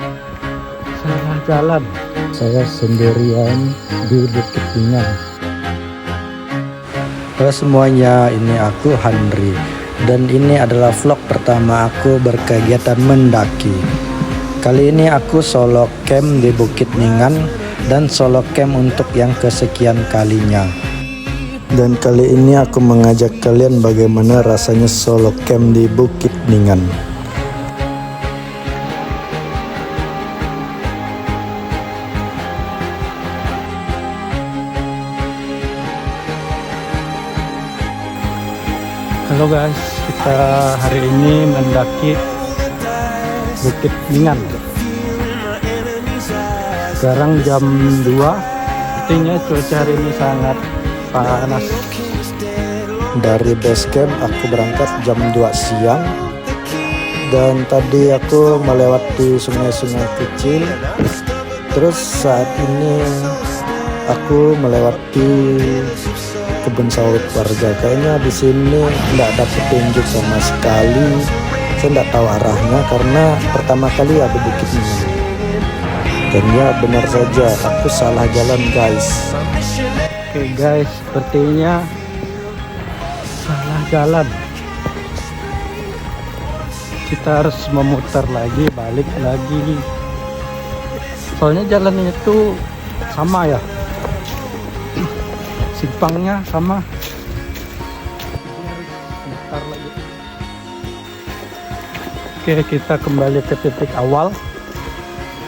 Salah jalan. Saya sendirian di Bukit Tinggal. Halo semuanya, ini aku Henry. Dan ini adalah vlog pertama aku berkegiatan mendaki. Kali ini aku solo camp di Bukit Ningan dan solo camp untuk yang kesekian kalinya. Dan kali ini aku mengajak kalian bagaimana rasanya solo camp di Bukit Ningan. Halo guys, kita hari ini mendaki Bukit Ningan. Sekarang jam 2, artinya cuaca hari ini sangat panas. Dari base camp aku berangkat jam 2 siang. Dan tadi aku melewati sungai-sungai kecil. Terus saat ini aku melewati kebun sawit warga. Kayaknya di sini tidak ada petunjuk sama sekali. Saya tidak tahu arahnya karena pertama kali ada Bukit Ningan. Dan ya benar saja, aku salah jalan guys. Oke guys, sepertinya salah jalan. Kita harus memutar lagi, balik lagi. Soalnya jalannya itu sama ya, simpangnya sama. Bentar lagi. Oke, kita kembali ke titik awal.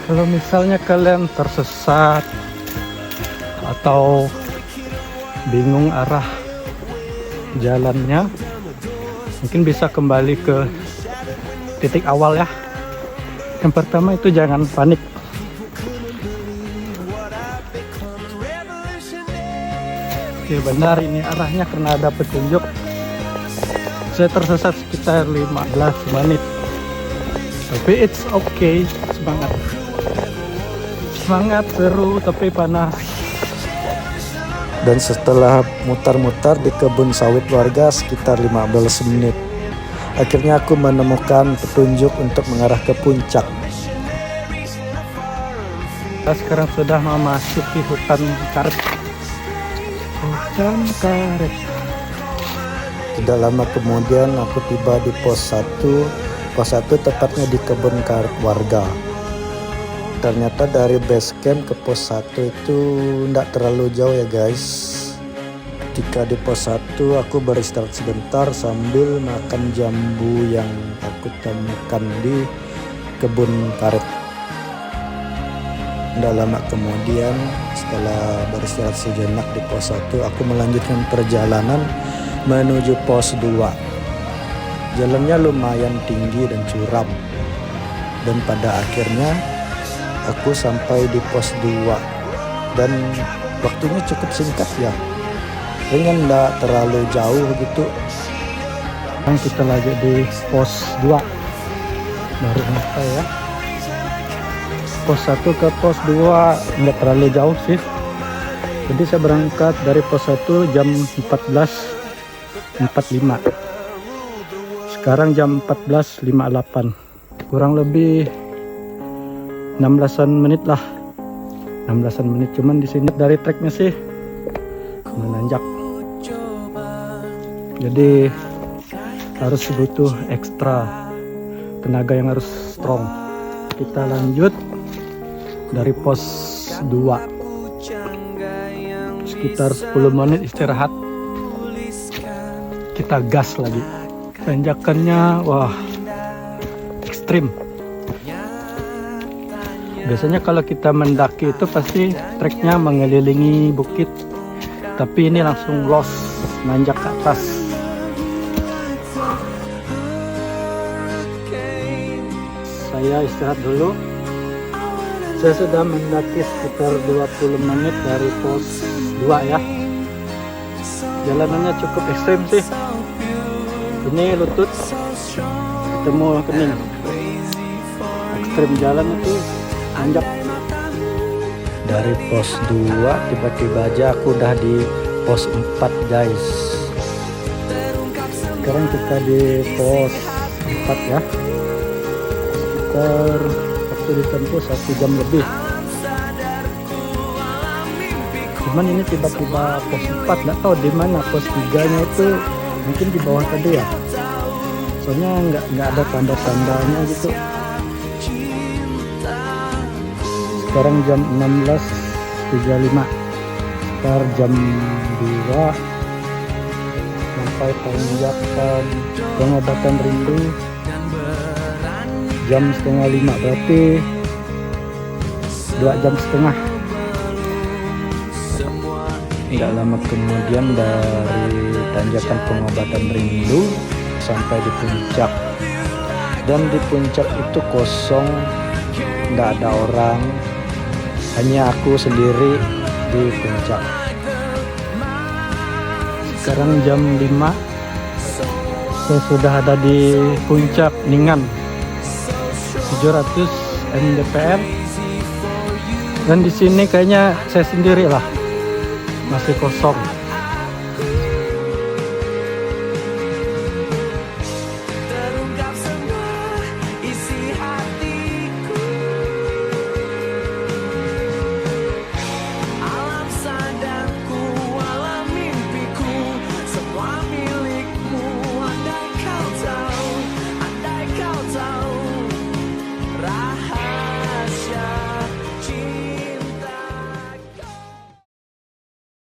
Kalau misalnya kalian tersesat atau bingung arah jalannya, mungkin bisa kembali ke titik awal ya. Yang pertama itu jangan panik. Oke, benar ini arahnya karena ada petunjuk. Saya tersesat sekitar 15 menit. Tapi it's okay, semangat. Semangat, seru tapi panas. Dan setelah mutar-mutar di kebun sawit warga sekitar 15 menit, akhirnya aku menemukan petunjuk untuk mengarah ke puncak. Kita sekarang sudah memasuki hutan karet. Hutan karet. Tidak lama kemudian aku tiba di pos 1. Pos 1 tepatnya di kebun karet warga. Ternyata dari base camp ke pos 1 itu tidak terlalu jauh ya guys. Ketika di pos 1 aku beristirahat sebentar sambil makan jambu yang aku temukan di kebun karet. Tidak lama kemudian setelah beristirahat sejenak di pos 1, aku melanjutkan perjalanan menuju pos 2. Jalannya lumayan tinggi dan curam. Dan pada akhirnya aku sampai di pos 2. Dan waktunya cukup singkat ya. Dengan tidak terlalu jauh gitu. Sekarang kita lagi di pos 2. Baru sampai ya. Pos 1 ke pos 2 nggak terlalu jauh sih. Jadi saya berangkat dari pos 1 jam 14.45. Sekarang jam 14.58. Kurang lebih 16-an menit lah. 16-an menit, cuman di sini dari treknya sih menanjak. Jadi harus butuh ekstra tenaga yang harus strong. Kita lanjut dari pos 2. Sekitar 10 menit istirahat. Kita gas lagi. Tanjakannya wah ekstrim. Biasanya kalau kita mendaki itu pasti treknya mengelilingi bukit. Tapi ini langsung los, nanjak ke atas. Saya istirahat dulu. Saya sudah mendaki sekitar 20 menit dari pos 2 ya. Jalanannya cukup ekstrim sih. Ini lutut ketemu kening. Ekstrim jalan itu nanjak. Dari pos 2 tiba-tiba aja aku udah di pos 4 guys. Sekarang kita di pos 4 ya. Sekitar waktu ditempuh 1 jam lebih. Cuman ini tiba-tiba pos 4, nggak tahu di mana pos 3-nya itu, mungkin di bawah tadi ya. Soalnya nggak ada tanda-tandanya gitu. Sekarang jam 16.35, sekitar jam 2 sampai tanjakan pengobatan rindu jam 4:30, berarti 2 jam setengah. Tidak lama kemudian dari tanjakan pengobatan rindu sampai di puncak, dan di puncak itu kosong, nggak ada orang, hanya aku sendiri di puncak. Sekarang jam 5, saya sudah ada di puncak Ningan 700 mdpl, dan di sini kayaknya saya sendiri lah, masih kosong.